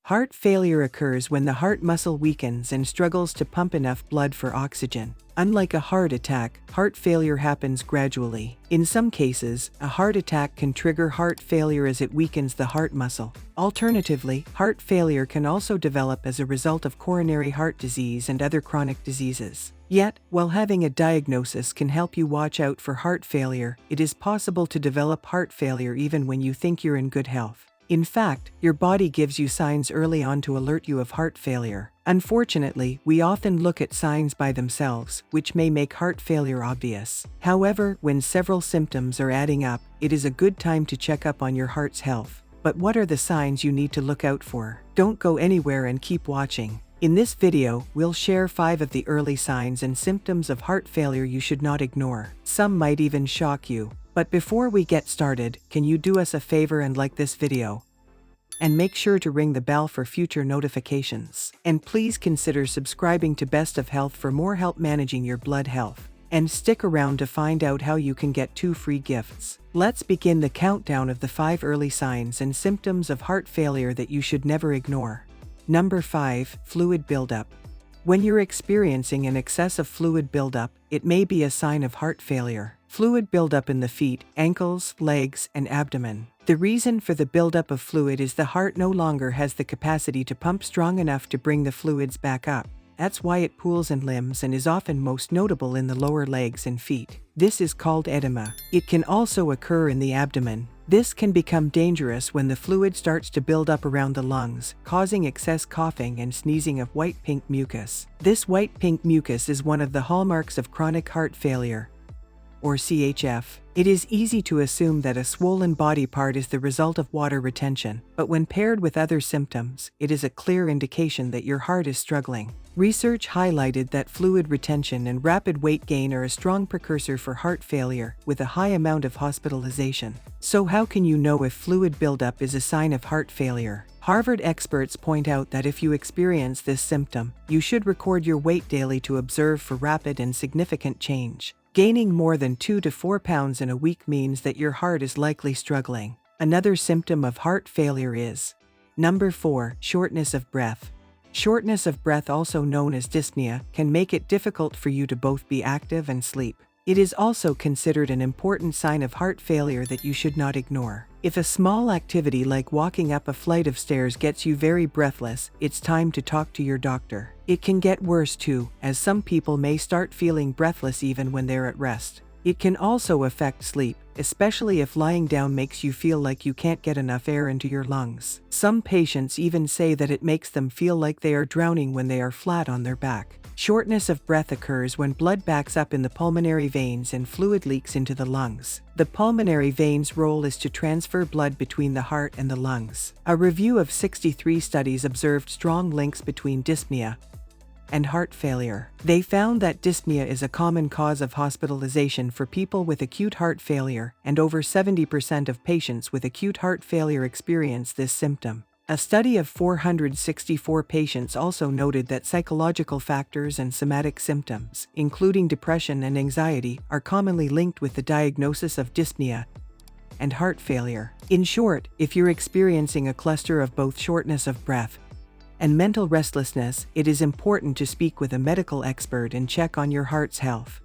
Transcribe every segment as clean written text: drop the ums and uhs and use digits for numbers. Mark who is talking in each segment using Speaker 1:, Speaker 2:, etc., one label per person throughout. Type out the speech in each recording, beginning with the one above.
Speaker 1: Heart failure occurs when the heart muscle weakens and struggles to pump enough blood for oxygen. Unlike a heart attack, heart failure happens gradually. In some cases, a heart attack can trigger heart failure as it weakens the heart muscle. Alternatively, heart failure can also develop as a result of coronary heart disease and other chronic diseases. Yet, while having a diagnosis can help you watch out for heart failure, it is possible to develop heart failure even when you think you're in good health. In fact, your body gives you signs early on to alert you of heart failure. Unfortunately, we often look at signs by themselves, which may make heart failure obvious. However, when several symptoms are adding up, it is a good time to check up on your heart's health. But what are the signs you need to look out for? Don't go anywhere and keep watching. In this video, we'll share 5 of the early signs and symptoms of heart failure you should not ignore. Some might even shock you. But before we get started, can you do us a favor and like this video? And make sure to ring the bell for future notifications. And please consider subscribing to Best of Health for more help managing your blood health. And stick around to find out how you can get 2 free gifts. Let's begin the countdown of the 5 early signs and symptoms of heart failure that you should never ignore. Number 5. Fluid buildup. When you're experiencing an excessive fluid buildup, it may be a sign of heart failure. Fluid buildup in the feet, ankles, legs, and abdomen. The reason for the buildup of fluid is the heart no longer has the capacity to pump strong enough to bring the fluids back up. That's why it pools in limbs and is often most notable in the lower legs and feet. This is called edema. It can also occur in the abdomen. This can become dangerous when the fluid starts to build up around the lungs, causing excess coughing and sneezing of white-pink mucus. This white-pink mucus is one of the hallmarks of chronic heart failure, or CHF. It is easy to assume that a swollen body part is the result of water retention, but when paired with other symptoms, it is a clear indication that your heart is struggling. Research highlighted that fluid retention and rapid weight gain are a strong precursor for heart failure, with a high amount of hospitalization. So how can you know if fluid buildup is a sign of heart failure? Harvard experts point out that if you experience this symptom, you should record your weight daily to observe for rapid and significant change. Gaining more than 2 to 4 pounds in a week means that your heart is likely struggling. Another symptom of heart failure is Number 4. Shortness of breath. Shortness of breath, also known as dyspnea, can make it difficult for you to both be active and sleep. It is also considered an important sign of heart failure that you should not ignore. If a small activity like walking up a flight of stairs gets you very breathless, it's time to talk to your doctor. It can get worse too, as some people may start feeling breathless even when they're at rest. It can also affect sleep, especially if lying down makes you feel like you can't get enough air into your lungs. Some patients even say that it makes them feel like they are drowning when they are flat on their back. Shortness of breath occurs when blood backs up in the pulmonary veins and fluid leaks into the lungs. The pulmonary veins' role is to transfer blood between the heart and the lungs. A review of 63 studies observed strong links between dyspnea and heart failure. They found that dyspnea is a common cause of hospitalization for people with acute heart failure, and over 70% of patients with acute heart failure experience this symptom. A study of 464 patients also noted that psychological factors and somatic symptoms, including depression and anxiety, are commonly linked with the diagnosis of dyspnea and heart failure. In short, if you're experiencing a cluster of both shortness of breath and mental restlessness, it is important to speak with a medical expert and check on your heart's health.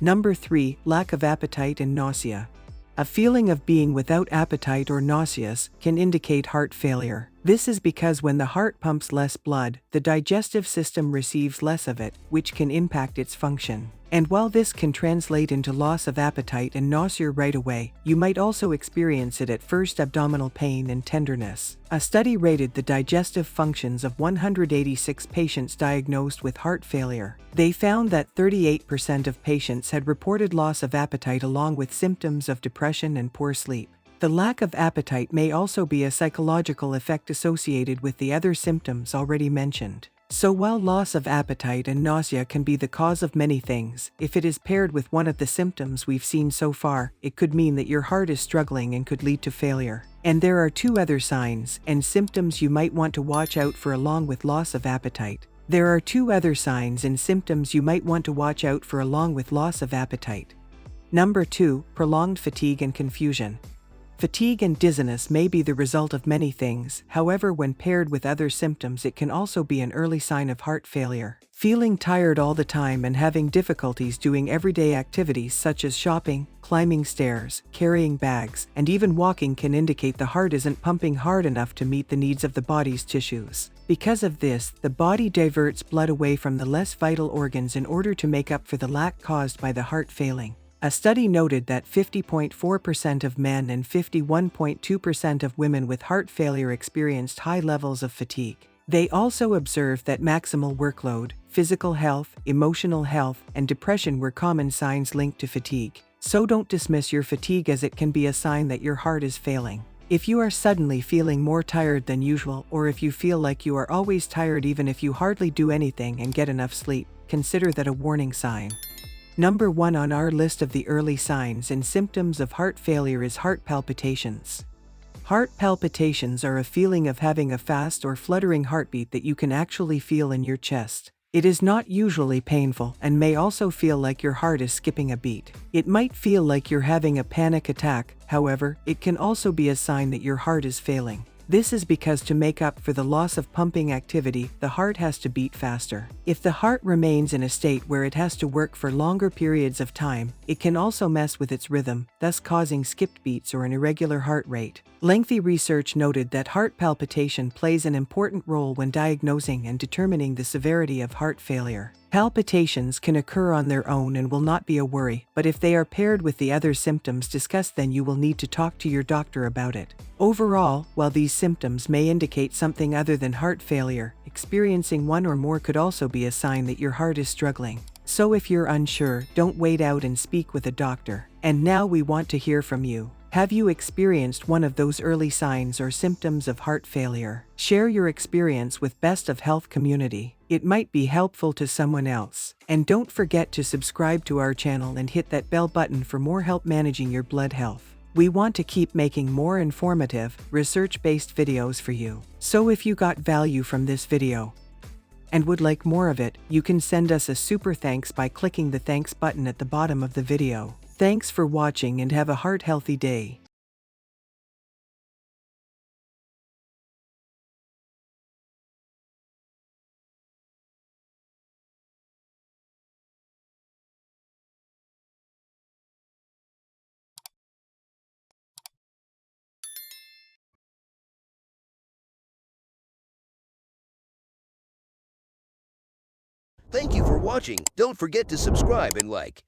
Speaker 1: Number 3. Lack of appetite and nausea. A feeling of being without appetite or nauseous can indicate heart failure. This is because when the heart pumps less blood, the digestive system receives less of it, which can impact its function. And while this can translate into loss of appetite and nausea right away, you might also experience it at first: abdominal pain and tenderness. A study rated the digestive functions of 186 patients diagnosed with heart failure. They found that 38% of patients had reported loss of appetite along with symptoms of depression and poor sleep. The lack of appetite may also be a psychological effect associated with the other symptoms already mentioned. So while loss of appetite and nausea can be the cause of many things, if it is paired with one of the symptoms we've seen so far, it could mean that your heart is struggling and could lead to failure. And there are 2 other signs and symptoms you might want to watch out for along with loss of appetite. There are 2 other signs and symptoms you might want to watch out for along with loss of appetite. Number 2. Prolonged fatigue and confusion. Fatigue and dizziness may be the result of many things, however, when paired with other symptoms, it can also be an early sign of heart failure. Feeling tired all the time and having difficulties doing everyday activities such as shopping, climbing stairs, carrying bags, and even walking can indicate the heart isn't pumping hard enough to meet the needs of the body's tissues. Because of this, the body diverts blood away from the less vital organs in order to make up for the lack caused by the heart failing. A study noted that 50.4% of men and 51.2% of women with heart failure experienced high levels of fatigue. They also observed that maximal workload, physical health, emotional health, and depression were common signs linked to fatigue. So don't dismiss your fatigue, as it can be a sign that your heart is failing. If you are suddenly feeling more tired than usual, or if you feel like you are always tired even if you hardly do anything and get enough sleep, consider that a warning sign. Number 1 on our list of the early signs and symptoms of heart failure is heart palpitations. Heart palpitations are a feeling of having a fast or fluttering heartbeat that you can actually feel in your chest. It is not usually painful and may also feel like your heart is skipping a beat. It might feel like you're having a panic attack, however, it can also be a sign that your heart is failing. This is because to make up for the loss of pumping activity, the heart has to beat faster. If the heart remains in a state where it has to work for longer periods of time, it can also mess with its rhythm, thus causing skipped beats or an irregular heart rate. Lengthy research noted that heart palpitation plays an important role when diagnosing and determining the severity of heart failure. Palpitations can occur on their own and will not be a worry, but if they are paired with the other symptoms discussed, then you will need to talk to your doctor about it. Overall, while these symptoms may indicate something other than heart failure, experiencing one or more could also be a sign that your heart is struggling. So if you're unsure, don't wait out and speak with a doctor. And now we want to hear from you. Have you experienced one of those early signs or symptoms of heart failure? Share your experience with Best of Health community. It might be helpful to someone else. And don't forget to subscribe to our channel and hit that bell button for more help managing your blood health. We want to keep making more informative, research-based videos for you. So if you got value from this video and would like more of it, you can send us a super thanks by clicking the thanks button at the bottom of the video. Thanks for watching and have a heart-healthy day.
Speaker 2: Thank you for watching. Don't forget to subscribe and like.